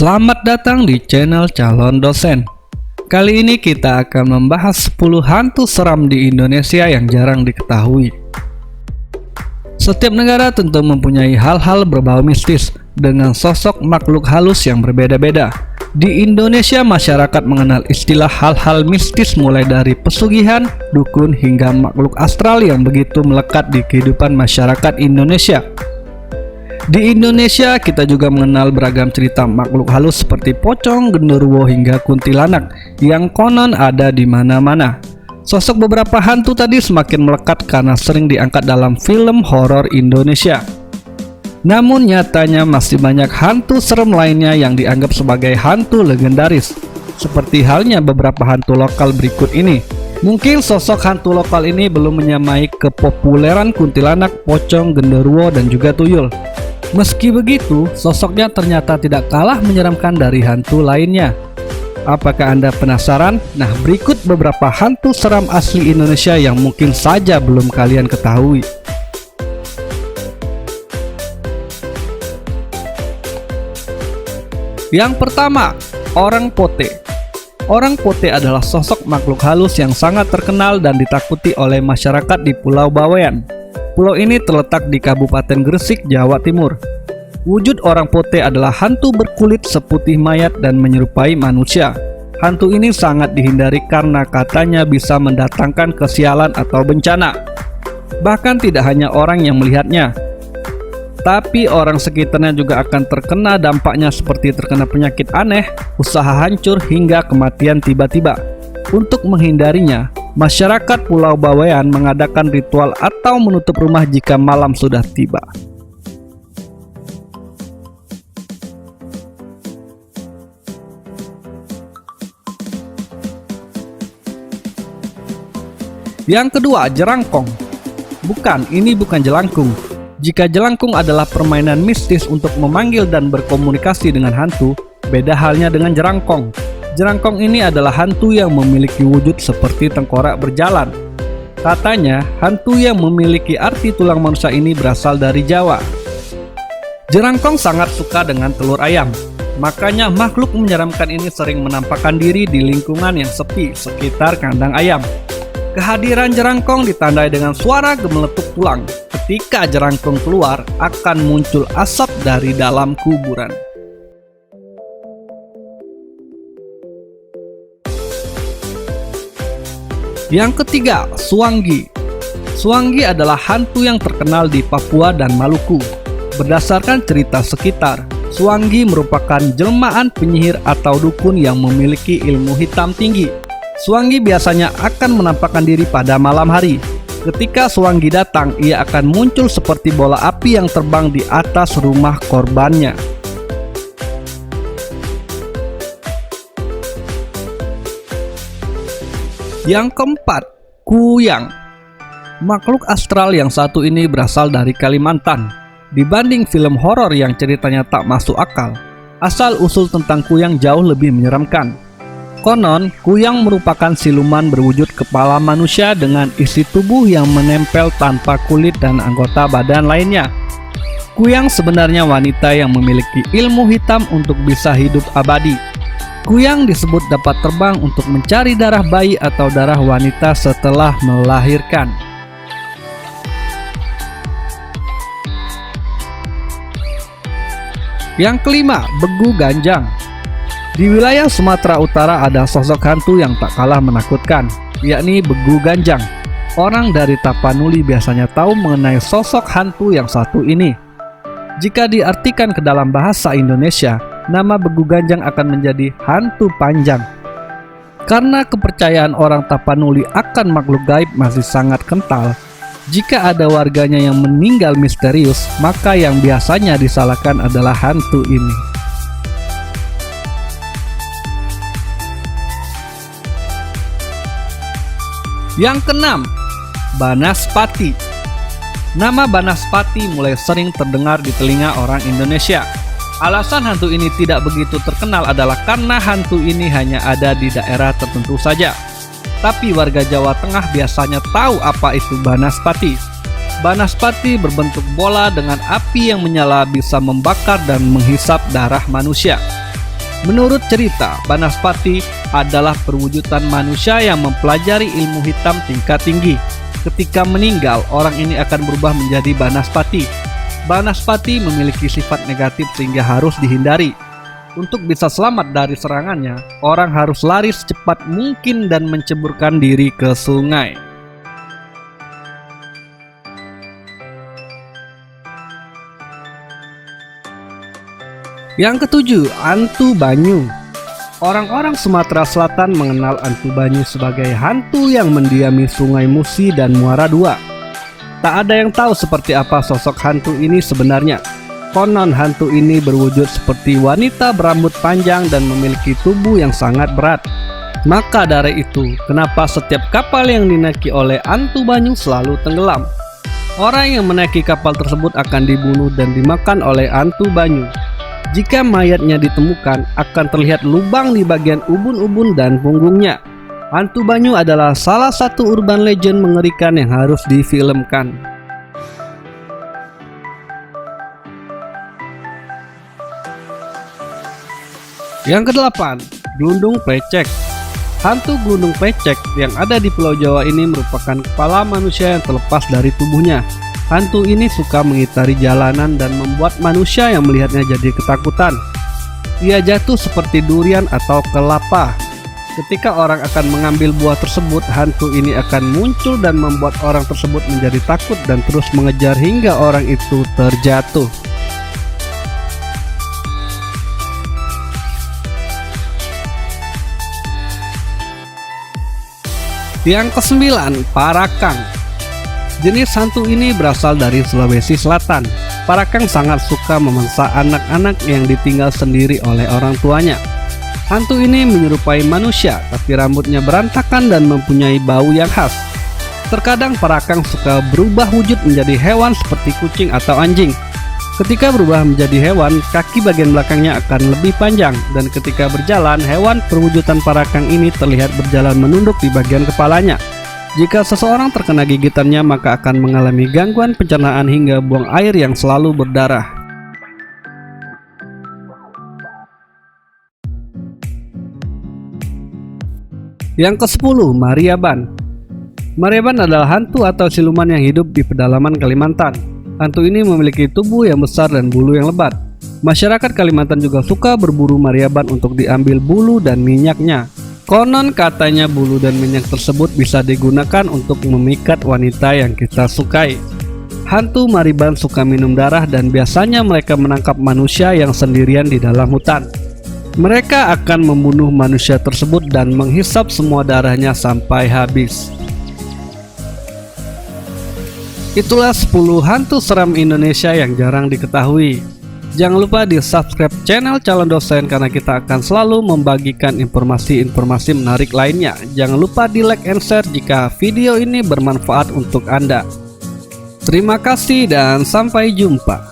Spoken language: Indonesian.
Selamat datang di channel Calon Dosen. Kali ini kita akan membahas 10 hantu seram di Indonesia yang jarang diketahui. Setiap negara tentu mempunyai hal-hal berbau mistis dengan sosok makhluk halus yang berbeda-beda. Di Indonesia, masyarakat mengenal istilah hal-hal mistis mulai dari pesugihan, dukun, hingga makhluk astral yang begitu melekat di kehidupan masyarakat Indonesia. Di Indonesia, kita juga mengenal beragam cerita makhluk halus seperti pocong, genderuwo, hingga kuntilanak yang konon ada di mana-mana. Sosok beberapa hantu tadi semakin melekat karena sering diangkat dalam film horor Indonesia. Namun nyatanya masih banyak hantu serem lainnya yang dianggap sebagai hantu legendaris. Seperti halnya beberapa hantu lokal berikut ini. Mungkin sosok hantu lokal ini belum menyamai kepopuleran kuntilanak, pocong, genderuwo, dan juga tuyul. Meski begitu, sosoknya ternyata tidak kalah menyeramkan dari hantu lainnya. Apakah Anda penasaran? Nah, berikut beberapa hantu seram asli Indonesia yang mungkin saja belum kalian ketahui. Yang pertama, orang pote. Orang pote adalah sosok makhluk halus yang sangat terkenal dan ditakuti oleh masyarakat di Pulau Bawean. Pulau ini terletak di Kabupaten Gresik, Jawa Timur. Wujud orang pote adalah hantu berkulit seputih mayat dan menyerupai manusia. Hantu ini sangat dihindari karena katanya bisa mendatangkan kesialan atau bencana. Bahkan tidak hanya orang yang melihatnya, tapi orang sekitarnya juga akan terkena dampaknya seperti terkena penyakit aneh, usaha hancur, hingga kematian tiba-tiba. Untuk menghindarinya, masyarakat Pulau Bawean mengadakan ritual atau menutup rumah jika malam sudah tiba. Yang kedua, jerangkong. Ini bukan jelangkung. Jika jelangkung adalah permainan mistis untuk memanggil dan berkomunikasi dengan hantu, beda halnya dengan jerangkong. Jerangkong ini adalah hantu yang memiliki wujud seperti tengkorak berjalan. Katanya, hantu yang memiliki arti tulang manusia ini berasal dari Jawa. Jerangkong sangat suka dengan telur ayam. Makanya makhluk menyeramkan ini sering menampakkan diri di lingkungan yang sepi sekitar kandang ayam. Kehadiran jerangkong ditandai dengan suara gemeletuk tulang. Ketika jerangkong keluar, akan muncul asap dari dalam kuburan. Yang ketiga, Suanggi. Suanggi adalah hantu yang terkenal di Papua dan Maluku. Berdasarkan cerita sekitar, Suanggi merupakan jelmaan penyihir atau dukun yang memiliki ilmu hitam tinggi. Suanggi biasanya akan menampakkan diri pada malam hari. Ketika Suanggi datang, ia akan muncul seperti bola api yang terbang di atas rumah korbannya. Yang keempat, Kuyang. Makhluk astral yang satu ini berasal dari Kalimantan. Dibanding film horor yang ceritanya tak masuk akal, asal-usul tentang Kuyang jauh lebih menyeramkan. Konon, Kuyang merupakan siluman berwujud kepala manusia dengan isi tubuh yang menempel tanpa kulit dan anggota badan lainnya. Kuyang sebenarnya wanita yang memiliki ilmu hitam untuk bisa hidup abadi. Kuyang disebut dapat terbang untuk mencari darah bayi atau darah wanita setelah melahirkan. Yang kelima, Begu Ganjang. Di wilayah Sumatera Utara ada sosok hantu yang tak kalah menakutkan, yakni Begu Ganjang. Orang dari Tapanuli biasanya tahu mengenai sosok hantu yang satu ini. Jika diartikan ke dalam bahasa Indonesia, nama Begu Ganjang akan menjadi hantu panjang. Karena kepercayaan orang Tapanuli akan makhluk gaib masih sangat kental, jika ada warganya yang meninggal misterius, maka yang biasanya disalahkan adalah hantu ini. Yang keenam, Banaspati. Nama Banaspati mulai sering terdengar di telinga orang Indonesia. Alasan hantu ini tidak begitu terkenal adalah karena hantu ini hanya ada di daerah tertentu saja. Tapi warga Jawa Tengah biasanya tahu apa itu Banaspati. Banaspati berbentuk bola dengan api yang menyala bisa membakar dan menghisap darah manusia. Menurut cerita, Banaspati adalah perwujudan manusia yang mempelajari ilmu hitam tingkat tinggi. Ketika meninggal, orang ini akan berubah menjadi Banaspati. Banaspati memiliki sifat negatif sehingga harus dihindari. Untuk bisa selamat dari serangannya, orang harus lari secepat mungkin dan menceburkan diri ke sungai. Yang ketujuh, hantu Banyu. Orang-orang Sumatera Selatan mengenal hantu Banyu sebagai hantu yang mendiami Sungai Musi dan Muara II. Tak ada yang tahu seperti apa sosok hantu ini sebenarnya. Konon hantu ini berwujud seperti wanita berambut panjang dan memiliki tubuh yang sangat berat. Maka dari itu, kenapa setiap kapal yang dinaiki oleh hantu Banyu selalu tenggelam? Orang yang menaiki kapal tersebut akan dibunuh dan dimakan oleh hantu Banyu. Jika mayatnya ditemukan, akan terlihat lubang di bagian ubun-ubun dan punggungnya. Hantu Banyu adalah salah satu urban legend mengerikan yang harus difilmkan. Yang kedelapan, Glundung Plecek. Hantu Glundung Plecek yang ada di Pulau Jawa ini merupakan kepala manusia yang terlepas dari tubuhnya. Hantu ini suka mengitari jalanan dan membuat manusia yang melihatnya jadi ketakutan. Ia jatuh seperti durian atau kelapa. Ketika orang akan mengambil buah tersebut, hantu ini akan muncul dan membuat orang tersebut menjadi takut dan terus mengejar hingga orang itu terjatuh. Yang kesembilan, Parakang. Jenis hantu ini berasal dari Sulawesi Selatan. Parakang sangat suka memangsa anak-anak yang ditinggal sendiri oleh orang tuanya. Hantu ini menyerupai manusia, tapi rambutnya berantakan dan mempunyai bau yang khas. Terkadang Parakang suka berubah wujud menjadi hewan seperti kucing atau anjing. Ketika berubah menjadi hewan, kaki bagian belakangnya akan lebih panjang, dan ketika berjalan, hewan perwujudan Parakang ini terlihat berjalan menunduk di bagian kepalanya. Jika seseorang terkena gigitannya, maka akan mengalami gangguan pencernaan hingga buang air yang selalu berdarah. Yang ke-10, Mariaban. Mariaban adalah hantu atau siluman yang hidup di pedalaman Kalimantan. Hantu ini memiliki tubuh yang besar dan bulu yang lebat. Masyarakat Kalimantan juga suka berburu Mariaban untuk diambil bulu dan minyaknya. Konon katanya bulu dan minyak tersebut bisa digunakan untuk memikat wanita yang kita sukai. Hantu Mariaban suka minum darah dan biasanya mereka menangkap manusia yang sendirian di dalam hutan. Mereka akan membunuh manusia tersebut dan menghisap semua darahnya sampai habis. Itulah 10 hantu seram Indonesia yang jarang diketahui. Jangan lupa di subscribe channel Calon Dosen karena kita akan selalu membagikan informasi-informasi menarik lainnya. Jangan lupa di like and share jika video ini bermanfaat untuk Anda. Terima kasih dan sampai jumpa.